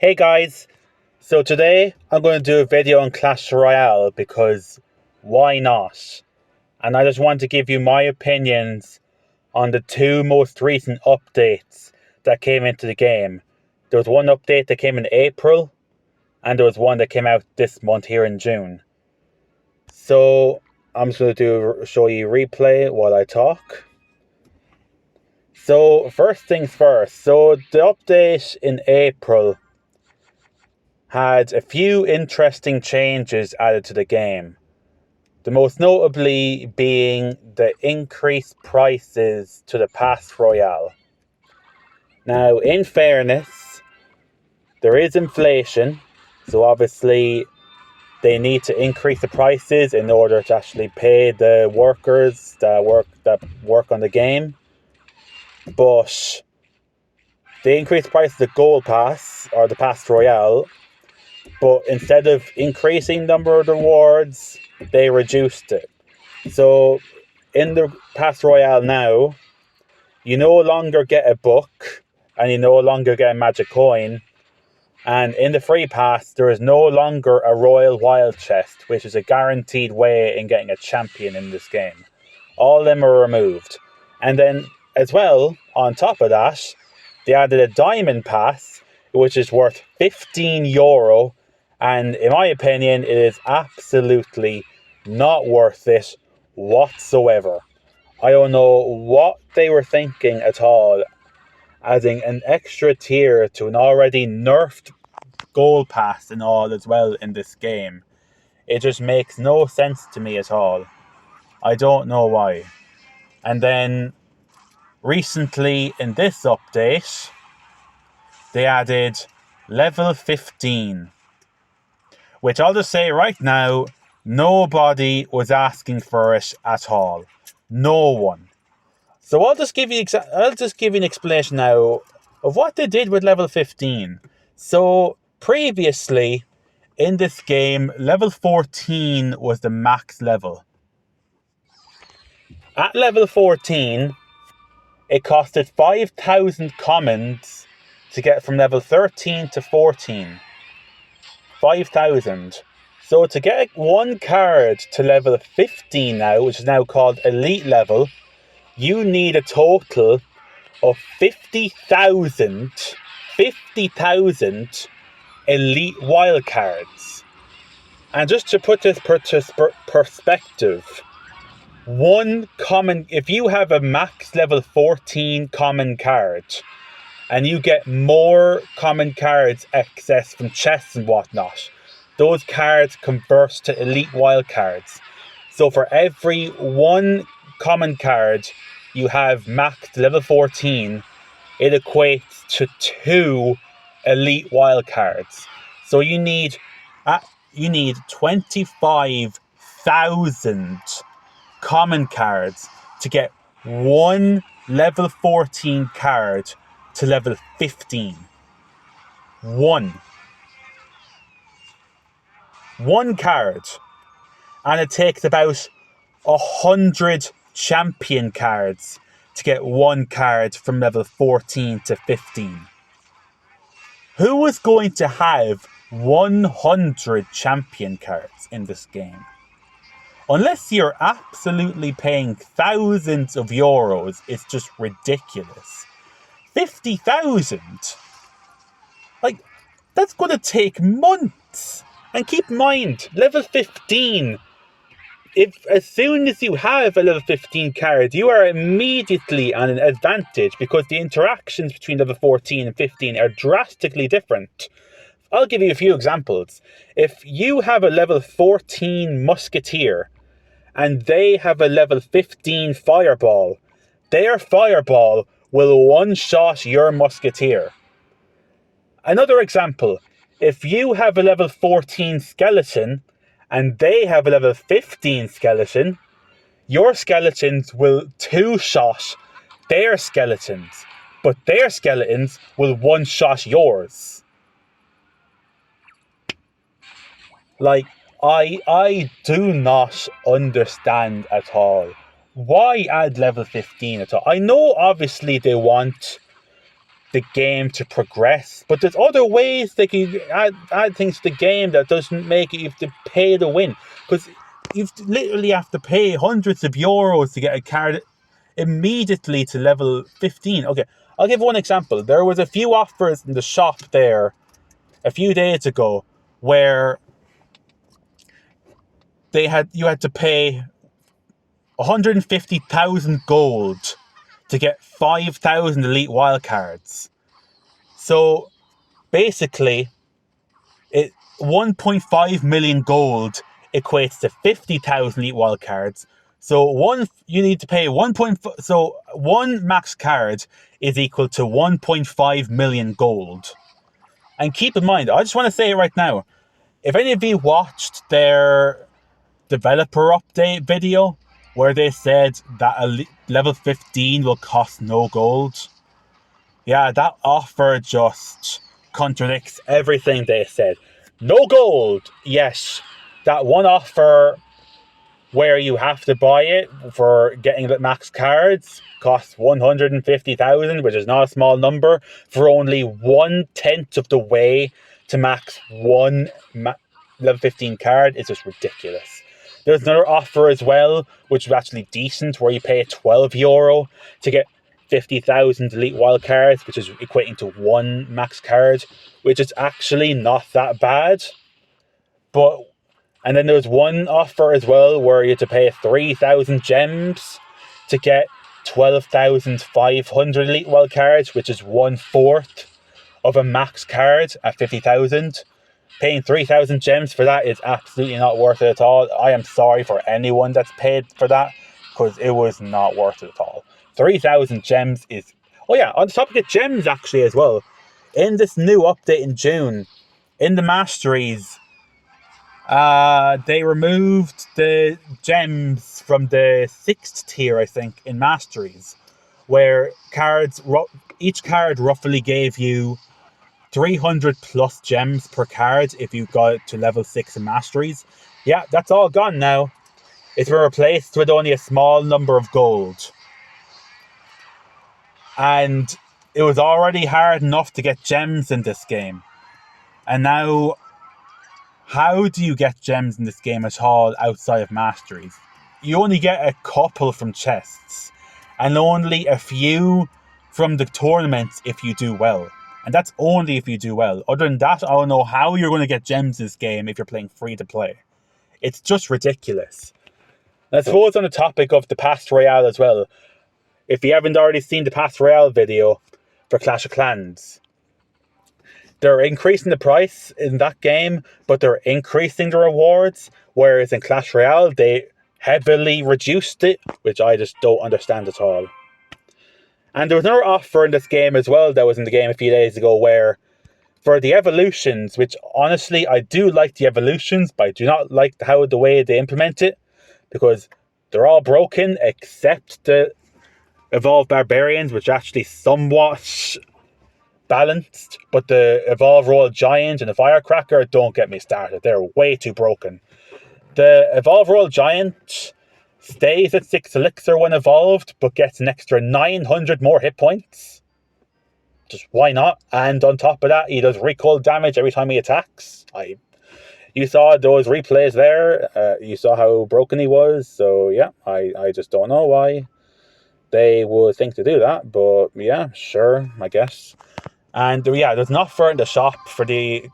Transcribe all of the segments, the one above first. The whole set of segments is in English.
Hey guys, so today I'm going to do a video on Clash Royale because why not? And I just want to give you my opinions on the two most recent updates that came into the game. There was one update that came in April and there was one that came out this month here in June. So I'm just going to show you replay while I talk. So first things first, so the update in April had a few interesting changes added to the game. The most notably being the increased prices to the Pass Royale. Now, in fairness, there is inflation, so obviously they need to increase the prices in order to actually pay the workers that work on the game. But they increased the price of the Gold Pass or the Pass Royale, but instead of increasing the number of rewards, they reduced it. So in the Pass Royale now, you no longer get a book and you no longer get a magic coin. And in the free pass, there is no longer a Royal Wild Chest, which is a guaranteed way in getting a champion in this game. All of them are removed. And then as well, on top of that, they added a Diamond Pass, which is worth €15. And in my opinion, it is absolutely not worth it whatsoever. I don't know what they were thinking at all, adding an extra tier to an already nerfed gold pass and all as well in this game. It just makes no sense to me at all. I don't know why. And then recently in this update, they added level 15. Which I'll just say right now, nobody was asking for it at all. No one. So I'll just give you an explanation now of what they did with level 15. So previously in this game, level 14 was the max level. At level 14, it costed 5,000 commons to get from level 13 to 14. 5,000. So to get one card to level 15 now, which is now called elite level, you need a total of 50,000 elite wildcards. And just to put this perspective, if you have a max level 14 common card, and you get more common cards excess from chests and whatnot, those cards convert to elite wild cards. So for every one common card you have maxed level 14, it equates to 2 elite wild cards. So you need 25,000 common cards to get one level 14 card to level 15. One card. And it takes about 100 champion cards to get one card from level 14 to 15. Who is going to have 100 champion cards in this game? Unless you're absolutely paying thousands of euros, it's just ridiculous. 50,000? Like, that's going to take months. And keep in mind, level 15, as soon as you have a level 15 card, you are immediately on an advantage because the interactions between level 14 and 15 are drastically different. I'll give you a few examples. If you have a level 14 musketeer and they have a level 15 fireball, their fireball will one-shot your musketeer. Another example, if you have a level 14 skeleton and they have a level 15 skeleton, your skeletons will two-shot their skeletons, but their skeletons will one-shot yours. Like, I do not understand at all. Why add level 15 at all? I know obviously they want the game to progress. But there's other ways they can add things to the game that doesn't make it you have to pay to win. Because you literally have to pay hundreds of euros to get a card immediately to level 15. Okay, I'll give one example. There was a few offers in the shop there a few days ago where you had to pay 150,000 gold to get 5,000 elite wildcards. So basically, 1.5 million gold equates to 50,000 elite wildcards. So you need to pay 1.5. So one max card is equal to 1.5 million gold. And keep in mind, I just want to say it right now. If any of you watched their developer update video where they said that a level 15 will cost no gold, yeah, that offer just contradicts everything they said. No gold, yes. That one offer where you have to buy it for getting the max cards costs 150,000, which is not a small number, for only 1/10 of the way to max one level 15 card. It's just ridiculous. There's another offer as well, which is actually decent, where you pay €12 to get 50,000 elite wild cards, which is equating to one max card, which is actually not that bad. And then there's one offer as well where you have to pay 3,000 gems to get 12,500 elite wild cards, which is 1/4 of a max card at 50,000. Paying 3,000 gems for that is absolutely not worth it at all. I am sorry for anyone that's paid for that, because it was not worth it at all. 3,000 gems is... Oh yeah, on the topic of gems actually as well, in this new update in June, in the Masteries, they removed the gems from the 6th tier, I think, in Masteries, where each card roughly gave you 300 plus gems per card if you got to level 6 in Masteries. Yeah, that's all gone now. It's been replaced with only a small number of gold. And it was already hard enough to get gems in this game. And now, how do you get gems in this game at all outside of Masteries? You only get a couple from chests, and only a few from the tournaments if you do well. And that's only if you do well. Other than that, I don't know how you're going to get gems in this game if you're playing free to play. It's just ridiculous. And I suppose on the topic of the Pass Royale as well, if you haven't already seen the Pass Royale video for Clash of Clans, they're increasing the price in that game, but they're increasing the rewards, whereas in Clash Royale, they heavily reduced it, which I just don't understand at all. And there was another offer in this game as well that was in the game a few days ago where for the evolutions, which honestly I do like the evolutions, but I do not like the way they implement it, because they're all broken except the Evolved Barbarians, which are actually somewhat balanced, but the Evolved Royal Giant and the Firecracker, don't get me started. They're way too broken. The Evolved Royal Giant stays at 6 elixir when evolved, but gets an extra 900 more hit points. Just why not? And on top of that, he does recoil damage every time he attacks. You saw those replays there. You saw how broken he was. So yeah, I just don't know why they would think to do that. But yeah, sure, I guess. And yeah, there's an offer in the shop for the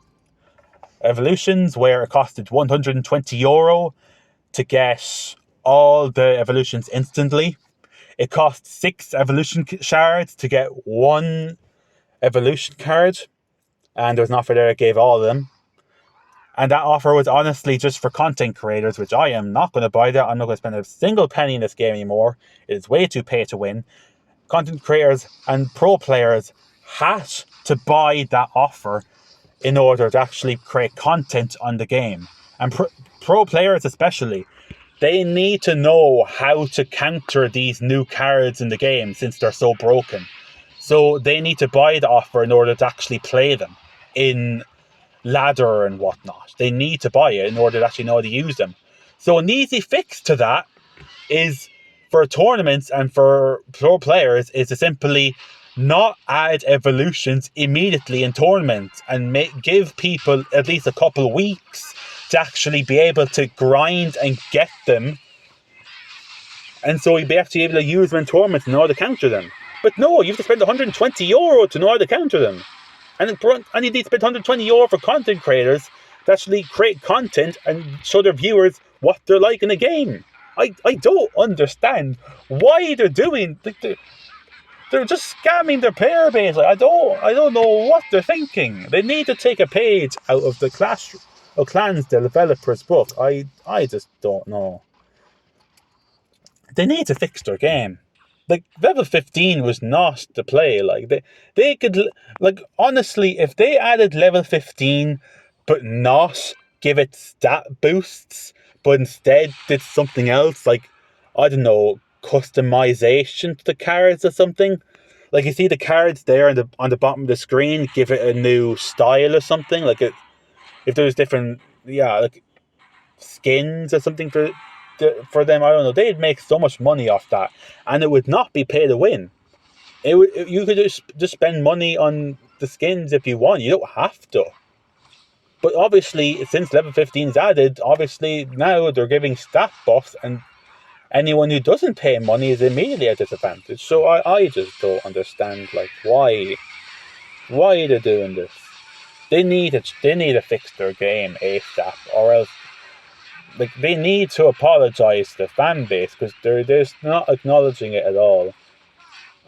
evolutions where it costed €120 to get all the evolutions instantly. It costs 6 evolution shards to get 1 evolution card, and there was an offer there that gave all of them. And that offer was honestly just for content creators, which I am not going to buy that. I'm not going to spend a single penny in this game anymore. It is way too pay to win. Content creators and pro players had to buy that offer in order to actually create content on the game. And pro players especially, they need to know how to counter these new cards in the game since they're so broken. So they need to buy the offer in order to actually play them in ladder and whatnot. They need to buy it in order to actually know how to use them. So an easy fix to that is, for tournaments and for pro players, is to simply not add evolutions immediately in tournaments and give people at least a couple of weeks to actually be able to grind and get them, and so you'd be actually able to use them in tournaments and know how to counter them. But no, you have to spend €120 to know how to counter them. And you need to spend €120 for content creators to actually create content and show their viewers what they're like in a game. I don't understand why they're doing. They're just scamming their player base. Like, I don't know what they're thinking. They need to take a page out of the Clash of Clans developer's book. I just don't know. They need to fix their game. Like, level 15 was not the play. Like, they could, like, honestly, if they added level 15 but not give it stat boosts, but instead did something else, like, I don't know, customization to the cards or something. Like, you see the cards there on the bottom of the screen, give it a new style or something. Like, if there's different, yeah, like skins or something for them, I don't know. They'd make so much money off that, and it would not be pay to win. You could just spend money on the skins if you want. You don't have to. But obviously, since level 15 is added, obviously now they're giving stat buffs, and anyone who doesn't pay money is immediately at a disadvantage. So I just don't understand, like, why they're doing this. They need to fix their game ASAP, or else, like, they need to apologize to the fan base, because they're just not acknowledging it at all.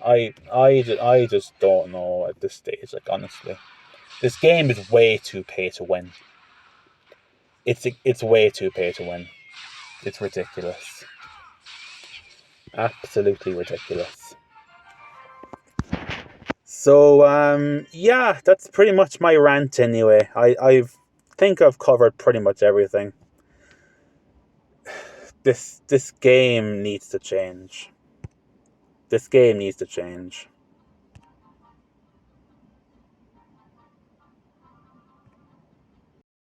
I just don't know at this stage. Like, honestly, this game is way too pay to win. It's way too pay to win. It's ridiculous. Absolutely ridiculous. So yeah, that's pretty much my rant anyway. I think I've covered pretty much everything. This game needs to change. This game needs to change.